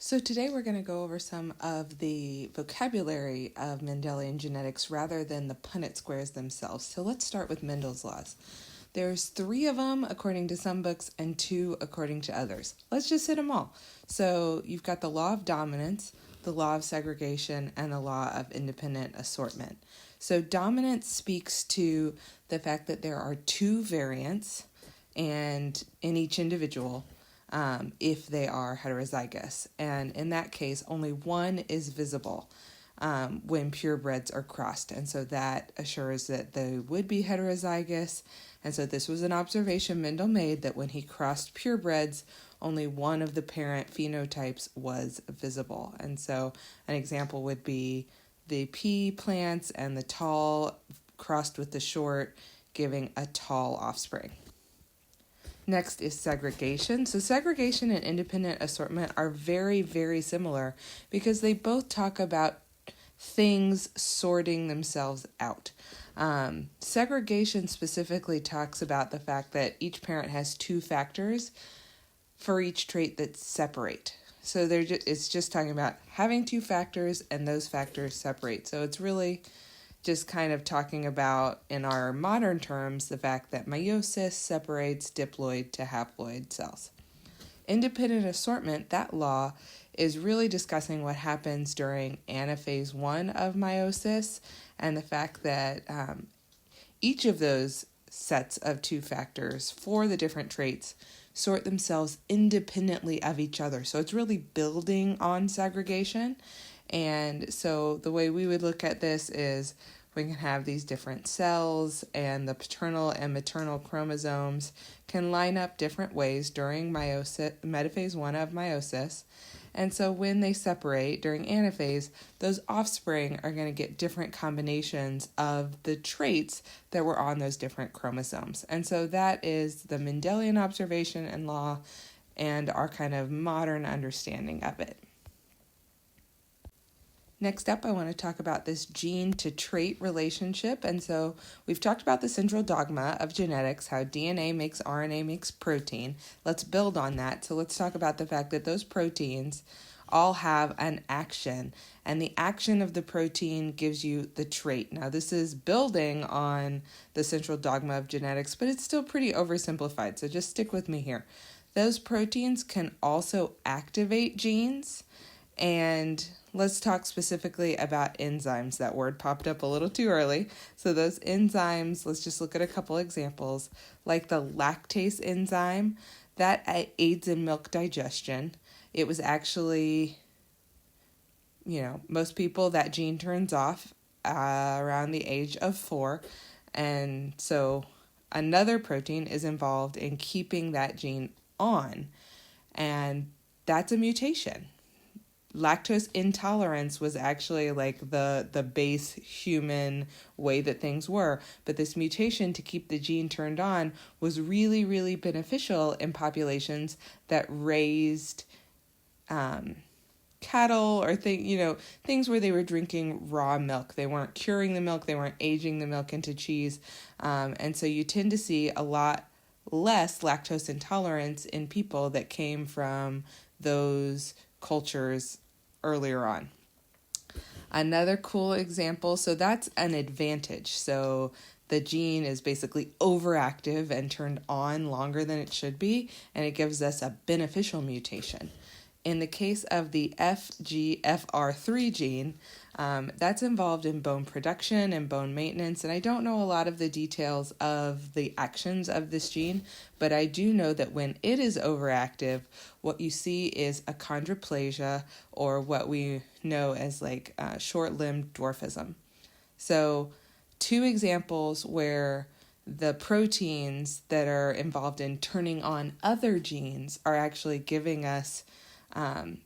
So today we're going to go over some of the vocabulary of Mendelian genetics rather than the Punnett squares themselves. So let's start with Mendels Laws. There's 3 of them according to some books and 2 according to others. Let's just hit them all. So you've got the law of dominance, the law of segregation, and the law of independent assortment. So dominance speaks to the fact that there are 2 variants and in each individual if they are heterozygous. And in that case, only one is visible when purebreds are crossed. And so that assures that they would be heterozygous. And so this was an observation Mendel made, that when he crossed purebreds, only one of the parent phenotypes was visible. And so an example would be the pea plants and the tall crossed with the short, giving a tall offspring. Next is segregation. So segregation and independent assortment are very, very similar because they both talk about things sorting themselves out. Segregation specifically talks about the fact that each parent has 2 factors for each trait that separate. So it's just talking about having 2 factors and those factors separate. So it's really just kind of talking about, in our modern terms, the fact that meiosis separates diploid to haploid cells. Independent assortment, that law, is really discussing what happens during anaphase 1 of meiosis and the fact that each of those sets of 2 factors for the different traits sort themselves independently of each other. So it's really building on segregation. And so the way we would look at this is we can have these different cells, and the paternal and maternal chromosomes can line up different ways during meiosis, metaphase 1 of meiosis. And so when they separate during anaphase, those offspring are going to get different combinations of the traits that were on those different chromosomes. And so that is the Mendelian observation and law and our kind of modern understanding of it. Next up, I want to talk about this gene to trait relationship. And so we've talked about the central dogma of genetics, how DNA makes RNA makes protein. Let's build on that. So let's talk about the fact that those proteins all have an action, and the action of the protein gives you the trait. Now, this is building on the central dogma of genetics, but it's still pretty oversimplified. So just stick with me here. Those proteins can also activate genes. And let's talk specifically about enzymes. That word popped up a little too early. So those enzymes, let's just look at a couple examples. Like the lactase enzyme, that aids in milk digestion. It was actually, most people, that gene turns off around the age of 4. And so another protein is involved in keeping that gene on. And that's a mutation. Lactose intolerance was actually like the base human way that things were. But this mutation to keep the gene turned on was really, really beneficial in populations that raised cattle or things where they were drinking raw milk. They weren't curing the milk. They weren't aging the milk into cheese. And so you tend to see a lot less lactose intolerance in people that came from those cultures earlier on. Another cool example, so that's an advantage. So the gene is basically overactive and turned on longer than it should be, and it gives us a beneficial mutation. In the case of the FGFR3 gene, that's involved in bone production and bone maintenance, and I don't know a lot of the details of the actions of this gene, but I do know that when it is overactive, what you see is achondroplasia, or what we know as short-limbed dwarfism. So 2 examples where the proteins that are involved in turning on other genes are actually giving us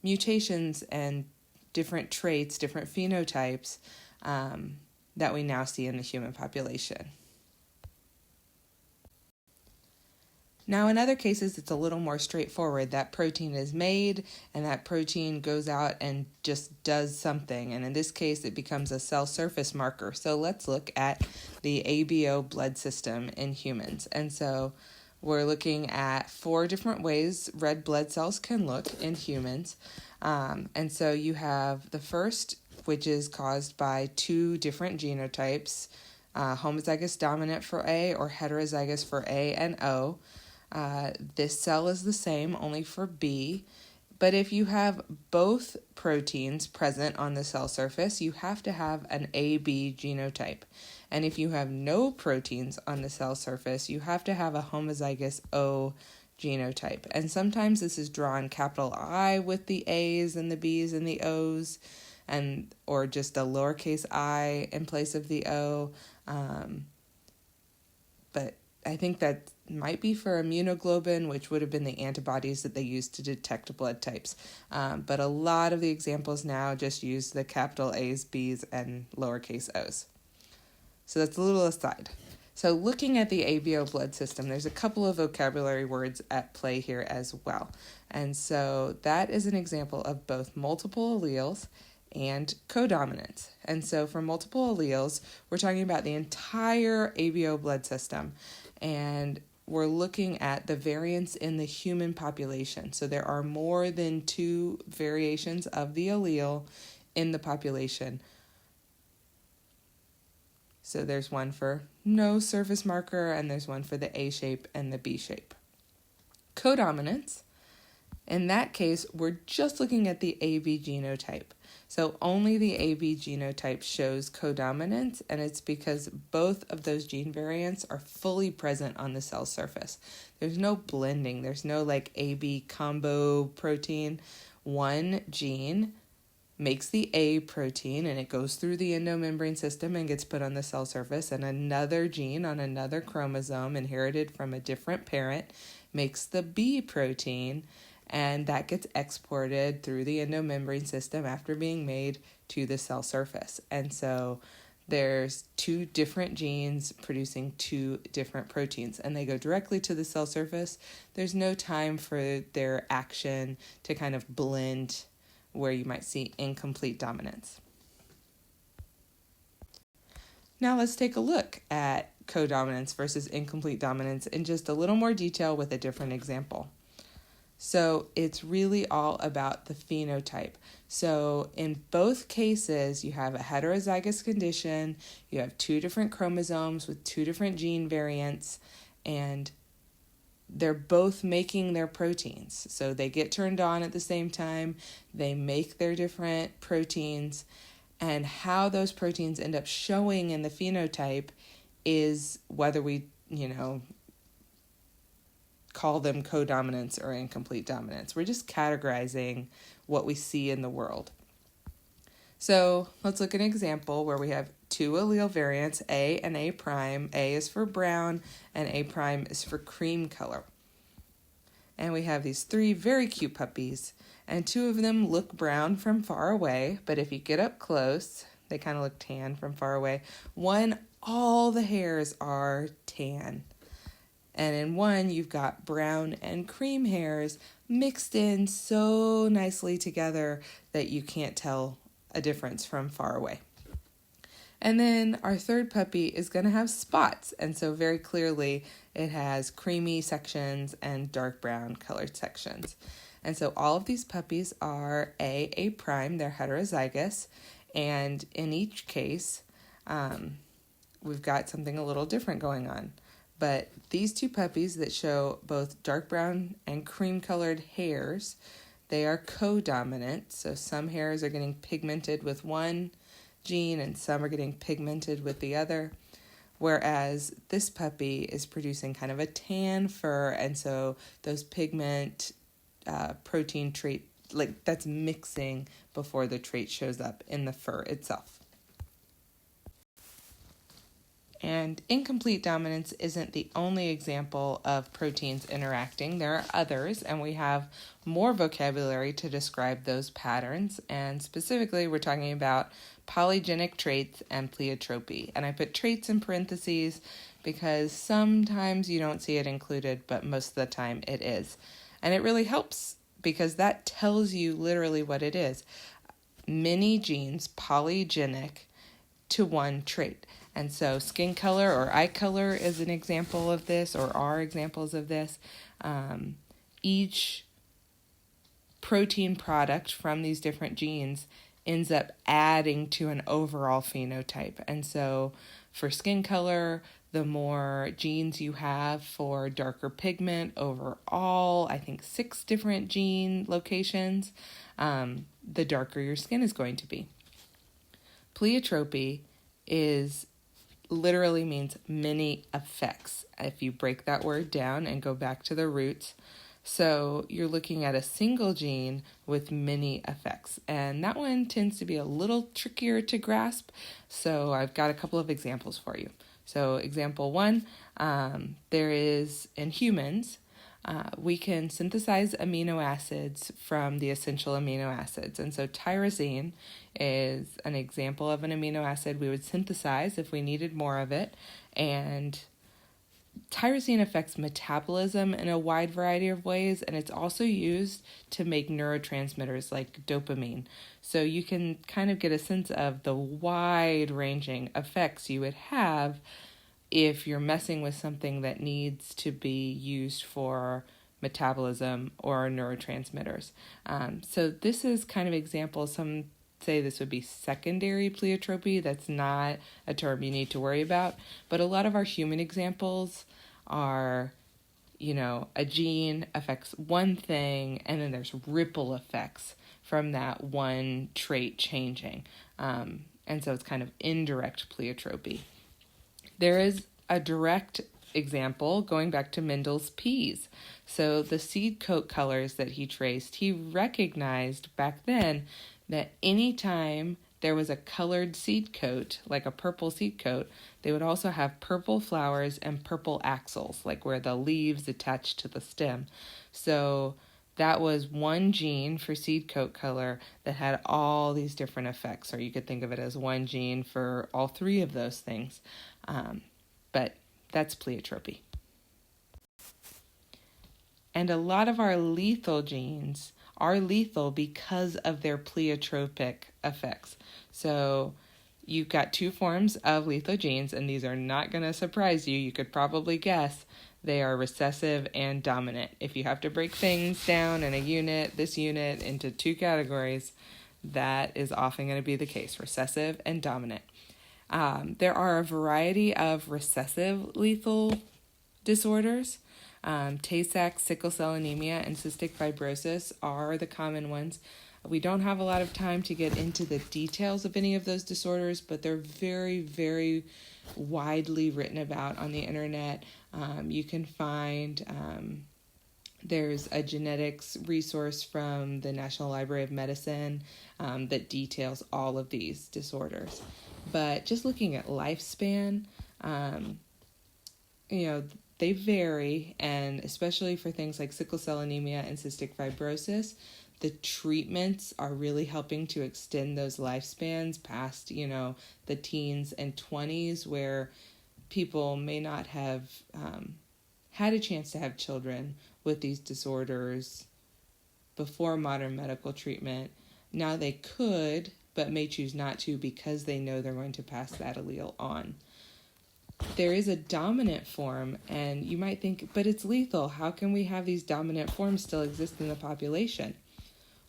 mutations and different traits, different phenotypes that we now see in the human population. Now, in other cases, it's a little more straightforward. That protein is made, and that protein goes out and just does something. And in this case, it becomes a cell surface marker. So let's look at the ABO blood system in humans. And so we're looking at 4 different ways red blood cells can look in humans. And so you have the first, which is caused by 2 different genotypes, homozygous dominant for A or heterozygous for A and O. This cell is the same, only for B. But if you have both proteins present on the cell surface, you have to have an AB genotype. And if you have no proteins on the cell surface, you have to have a homozygous O genotype. And sometimes this is drawn capital I with the A's and the B's and the O's, or just a lowercase I in place of the O. But I think that might be for immunoglobulin, which would have been the antibodies that they used to detect blood types. But a lot of the examples now just use the capital A's, B's, and lowercase O's. So that's a little aside. So looking at the ABO blood system, there's a couple of vocabulary words at play here as well. And so that is an example of both multiple alleles and CoDominance. And so for multiple alleles, we're talking about the entire ABO blood system. And we're looking at the variance in the human population. So there are more than 2 variations of the allele in the population. So there's one for no surface marker, and there's one for the A shape and the B shape. CoDominance, in that case, we're just looking at the AB genotype. So only the AB genotype shows CoDominance, and it's because both of those gene variants are fully present on the cell surface. There's no blending. There's no like AB combo protein. One gene makes the A protein, and it goes through the endomembrane system and gets put on the cell surface, and another gene on another chromosome inherited from a different parent makes the B protein, and that gets exported through the endomembrane system after being made to the cell surface. And so there's 2 different genes producing 2 different proteins, and they go directly to the cell surface. There's no time for their action to kind of blend where you might see incomplete dominance. Now let's take a look at CoDominance versus incomplete dominance in just a little more detail with a different example. So it's really all about the phenotype. So in both cases, you have a heterozygous condition, you have 2 different chromosomes with 2 different gene variants, and they're both making their proteins. So they get turned on at the same time, they make their different proteins, and how those proteins end up showing in the phenotype is whether we, call them CoDominance or incomplete dominance. We're just categorizing what we see in the world. So let's look at an example where we have 2 allele variants, A and A prime. A is for brown and A prime is for cream color. And we have these 3 very cute puppies, and 2 of them look brown from far away, but if you get up close, they kind of look tan from far away. One, all the hairs are tan. And in one, you've got brown and cream hairs mixed in so nicely together that you can't tell a difference from far away. And then our third puppy is going to have spots. And so very clearly it has creamy sections and dark brown colored sections. And so all of these puppies are A prime, they're heterozygous. And in each case, we've got something a little different going on. But these 2 puppies that show both dark brown and cream colored hairs, they are CoDominant. So some hairs are getting pigmented with one gene and some are getting pigmented with the other. Whereas this puppy is producing kind of a tan fur, and so those pigment protein trait, like that's mixing before the trait shows up in the fur itself. And incomplete dominance isn't the only example of proteins interacting. There are others, and we have more vocabulary to describe those patterns. And specifically, we're talking about polygenic traits and pleiotropy. And I put traits in parentheses because sometimes you don't see it included, but most of the time it is. And it really helps because that tells you literally what it is. Many genes, polygenic to one trait. And so skin color or eye color is an example of this, or are examples of this. Each protein product from these different genes ends up adding to an overall phenotype. And so for skin color, the more genes you have for darker pigment overall, I think 6 different gene locations, the darker your skin is going to be. Pleiotropy literally means many effects, if you break that word down and go back to the roots. So you're looking at a single gene with many effects, and that one tends to be a little trickier to grasp. So I've got a couple of examples for you. So example 1, there is in humans, we can synthesize amino acids from the essential amino acids. And so tyrosine is an example of an amino acid we would synthesize if we needed more of it. And tyrosine affects metabolism in a wide variety of ways, and it's also used to make neurotransmitters like dopamine. So you can kind of get a sense of the wide-ranging effects you would have if you're messing with something that needs to be used for metabolism or neurotransmitters. So this is kind of example. Some say this would be secondary pleiotropy. That's not a term you need to worry about. But a lot of our human examples are, a gene affects one thing, and then there's ripple effects from that one trait changing. And so it's kind of indirect pleiotropy. There is a direct example going back to Mendels' peas. So the seed coat colors that he traced, he recognized back then that anytime there was a colored seed coat, like a purple seed coat, they would also have purple flowers and purple axils, like where the leaves attach to the stem. So that was one gene for seed coat color that had all these different effects, or you could think of it as one gene for all 3 of those things. But that's pleiotropy. And a lot of our lethal genes are lethal because of their pleiotropic effects. So you've got 2 forms of lethal genes, and these are not going to surprise you. You could probably guess they are recessive and dominant. If you have to break things down in this unit into 2 categories, that is often going to be the case, recessive and dominant. There are a variety of recessive lethal disorders. Tay-Sachs, sickle cell anemia, and cystic fibrosis are the common ones. We don't have a lot of time to get into the details of any of those disorders, but they're very, very widely written about on the internet. You can find, there's a genetics resource from the National Library of Medicine that details all of these disorders. But just looking at lifespan, they vary, and especially for things like sickle cell anemia and cystic fibrosis, the treatments are really helping to extend those lifespans past, the teens and 20s, where people may not have had a chance to have children with these disorders before modern medical treatment. Now they could, but may choose not to because they know they're going to pass that allele on. There is a dominant form, and you might think, but it's lethal. How can we have these dominant forms still exist in the population?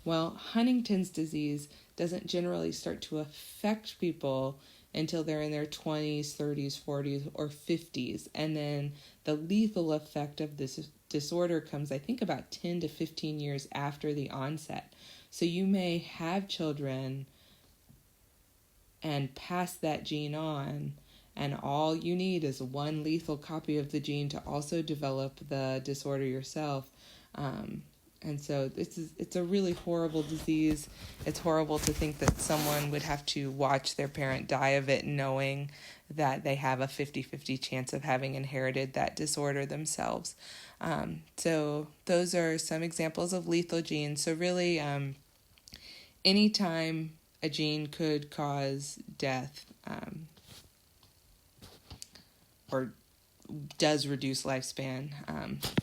Well, Huntington's disease doesn't generally start to affect people until they're in their 20s, 30s, 40s, or 50s. And then the lethal effect of this disorder comes, I think, about 10 to 15 years after the onset. So you may have children and pass that gene on, and all you need is one lethal copy of the gene to also develop the disorder yourself. And so it's a really horrible disease. It's horrible to think that someone would have to watch their parent die of it knowing that they have a 50-50 chance of having inherited that disorder themselves. So those are some examples of lethal genes. So really, anytime a gene could cause death, or does reduce lifespan,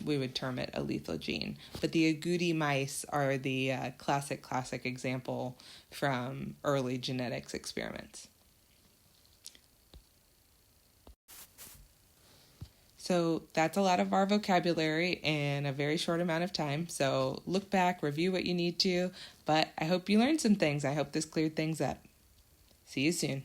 we would term it a lethal gene. But the agouti mice are the classic example from early genetics experiments. So that's a lot of our vocabulary in a very short amount of time. So look back, review what you need to, but I hope you learned some things. I hope this cleared things up. See you soon.